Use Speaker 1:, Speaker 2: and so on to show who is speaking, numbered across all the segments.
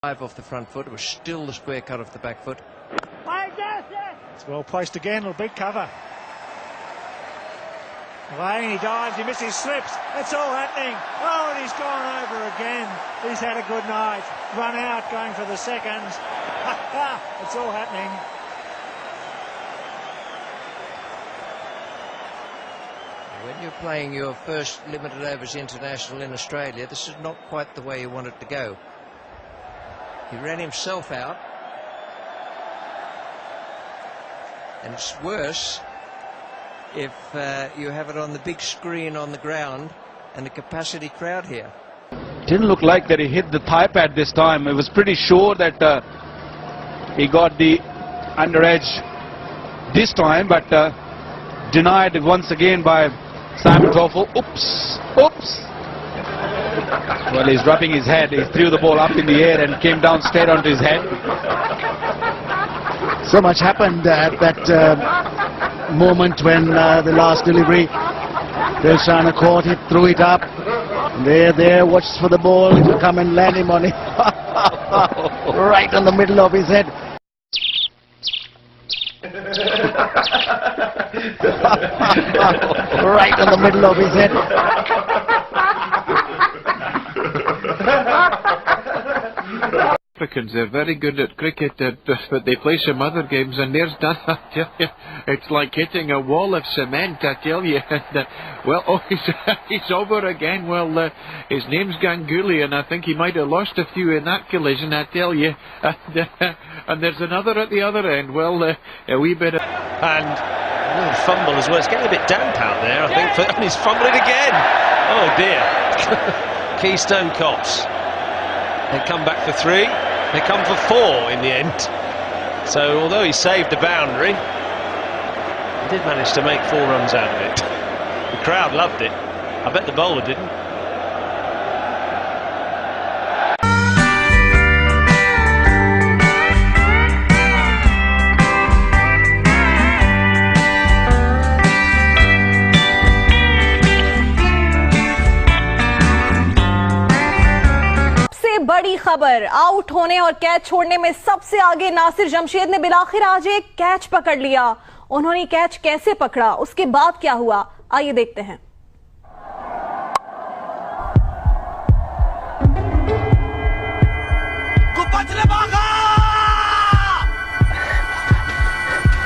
Speaker 1: Off the front foot. It was still the square cut off the back foot.
Speaker 2: It's well placed again, a big cover. Lane, he dives, he misses, slips. It's all happening. Oh, and he's gone over again. He's had a good night. Run out, going for the second. It's all happening.
Speaker 1: When you're playing your first limited overs international in Australia, this is not quite the way you want it to go. He ran himself out, and it's worse if you have it on the big screen on the ground and a capacity crowd here.
Speaker 3: Didn't look like that he hit the thigh pad this time. It was pretty sure that he got the under edge this time, but denied once again by Simon Toffel. Oops. Well, he's rubbing his head. He threw the ball up in the air and came down straight onto his head.
Speaker 4: So much happened at that moment when the last delivery. Delshana caught it, threw it up. There, watched for the ball. It will come and land him on it. Right on the middle of his head. Right on the middle of his head.
Speaker 5: Africans, they're very good at cricket, but they play some other games, and there's done. I tell you, it's like hitting a wall of cement, I tell you. And, he's over again. Well, his name's Ganguly, and I think he might have lost a few in that collision, I tell you. And there's another at the other end. Well, a wee bit of...
Speaker 6: And a little fumble as well. It's getting a bit damp out there, I think, and he's fumbling again. Oh dear. Keystone Cops. They come back for 3. They come for 4 in the end. So although he saved the boundary, he did manage to make 4 runs out of it. The crowd loved it. I bet the bowler didn't.
Speaker 7: बड़ी खबर, out होने और catch छोड़ने में सबसे आगे नासिर जमशेद ने बिलाखिर आज एक कैच पकड़ लिया। उन्होंने कैच कैसे पकड़ा, उसके बाद क्या हुआ, आइए देखते हैं।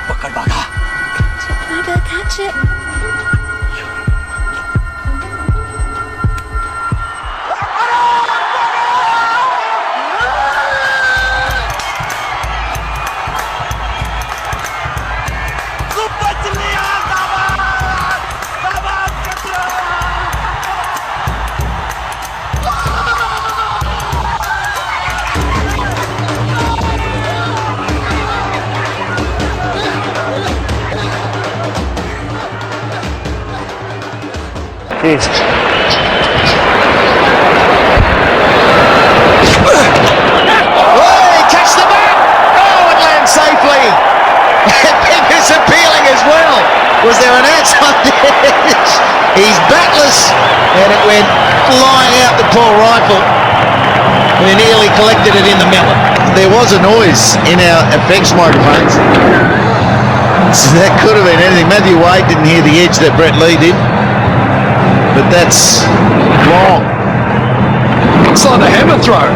Speaker 8: पकड़ भागा। Catch it.
Speaker 4: Jeez.
Speaker 9: Catch the bat! Oh, it lands safely. It is appealing as well. Was there an outside edge? He's batless, and it went flying out the poor rifle. We nearly collected it in the melon. There was a noise in our effects microphones. So that could have been anything. Matthew Wade didn't hear the edge that Brett Lee did. But that's long.
Speaker 10: It's like a hammer throw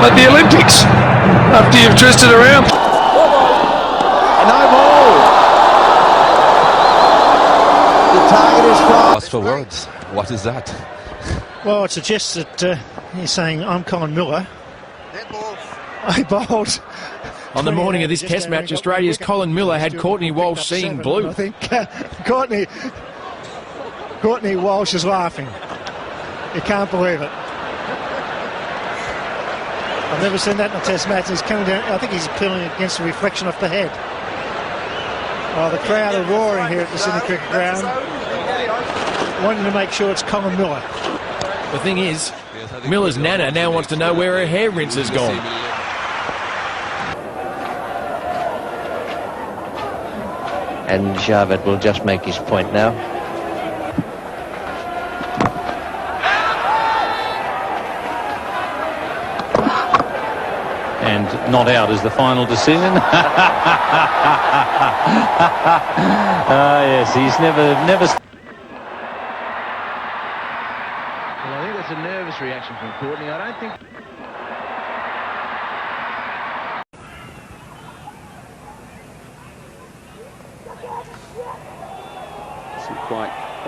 Speaker 10: at the Olympics after you've twisted around.
Speaker 9: No ball. The target is from.
Speaker 11: Lost for words. What is that?
Speaker 2: Well, it suggests that he's saying, I'm Colin Miller. I bowled.
Speaker 12: On the morning of this Test match, Australia's Colin Miller had Courtney Walsh seeing blue.
Speaker 2: I think Courtney Walsh is laughing. You can't believe it. I've never seen that in a Test match. He's coming down. I think he's appealing against the reflection off the head. Oh, the crowd are roaring here at the Sydney Cricket Ground, wanting to make sure it's Colin Miller.
Speaker 12: The thing is, Miller's nana now wants to know where her hair rinse has gone.
Speaker 1: And Javed will just make his point now.
Speaker 13: and not out is the final decision. Yes, he's never.
Speaker 3: Well, I think that's a nervous reaction from Courtney. I don't think.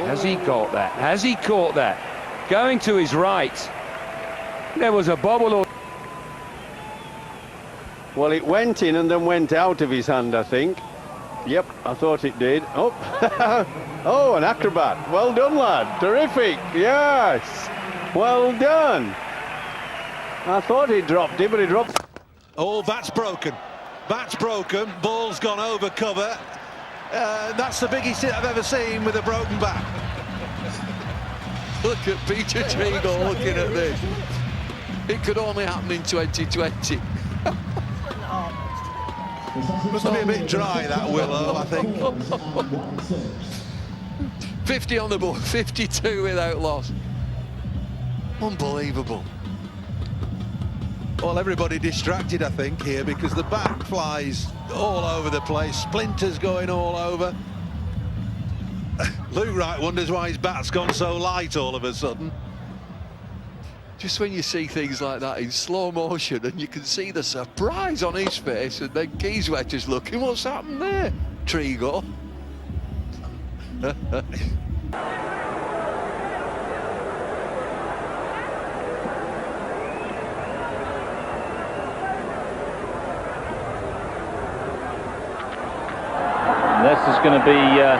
Speaker 14: Has he caught that? Has he caught that? Going to his right. There was a bobble.
Speaker 15: Well, it went in and then went out of his hand, I think. Yep, I thought it did. Oh, oh, an acrobat. Well done, lad. Terrific. Yes. Well done. I thought he dropped it, but he dropped.
Speaker 16: Oh, that's broken. That's broken. Ball's gone over cover. That's the biggest hit I've ever seen with a broken bat.
Speaker 17: Look at Peter Treagle looking at this. It could only happen in 2020.
Speaker 16: Must be a bit dry, that Willow, I think.
Speaker 17: 50 on the board, 52 without loss. Unbelievable.
Speaker 16: Well, everybody distracted, I think, here, because the bat flies all over the place. Splinters going all over. Luke Wright wonders why his bat's gone so light all of a sudden.
Speaker 17: Just when you see things like that in slow motion and you can see the surprise on his face, and then Kieswetter's looking, what's happened there, Treagle?
Speaker 13: This is going to be a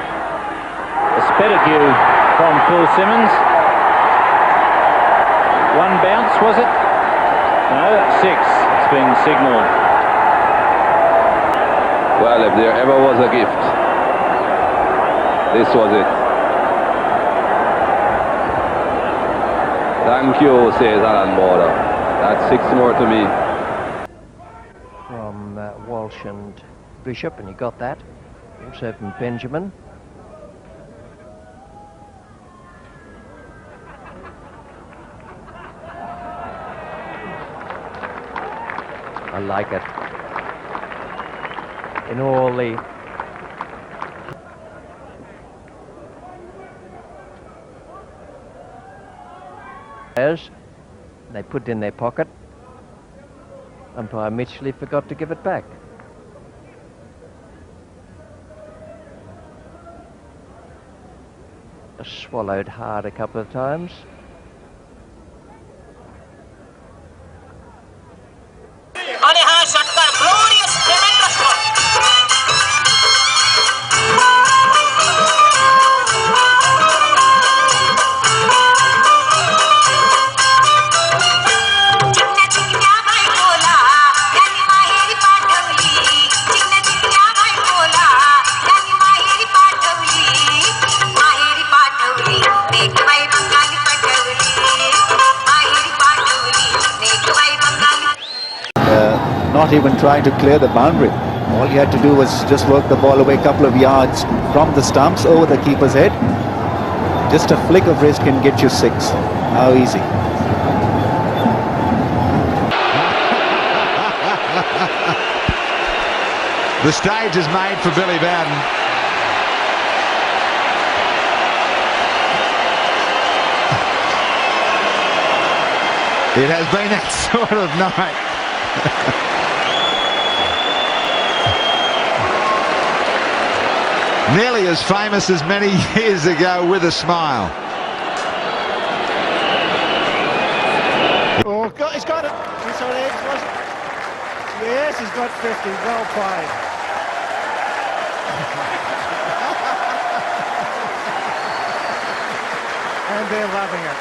Speaker 13: Spetague from Phil Simmons. One bounce, was it? No, 6. It's been signalled.
Speaker 11: Well, if there ever was a gift, this was it. Thank you, says Alan Border. That's 6 more to me.
Speaker 1: From Walsh and Bishop, and you got that. Also from Benjamin. I like it. In all the players, they put it in their pocket. Umpire Mitchley forgot to give it back. Swallowed hard a couple of times.
Speaker 9: Not even trying to clear the boundary. All you had to do was just work the ball away a couple of yards from the stumps over the keeper's head. Just a flick of wrist can get you 6. How easy.
Speaker 18: The stage is made for Billy Bowden. It has been that sort of night. Nearly as famous as many years ago with a smile.
Speaker 2: Oh, he's got it. He's on edge, was it? Yes, he's got 50. Well played. And they're loving it.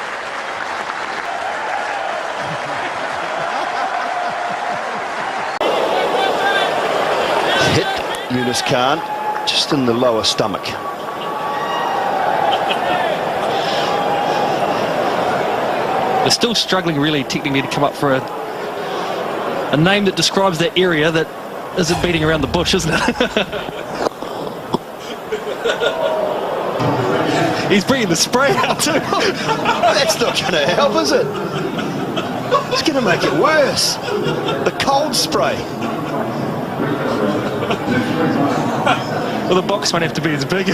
Speaker 19: Hit Yunus Khan just in the lower stomach.
Speaker 20: They're still struggling really technically to come up for a name that describes that area that isn't beating around the bush, isn't it? He's bringing the spray out too.
Speaker 19: That's not going to help, is it? It's going to make it worse. The cold box spray.
Speaker 20: Well, the box won't have to be as big.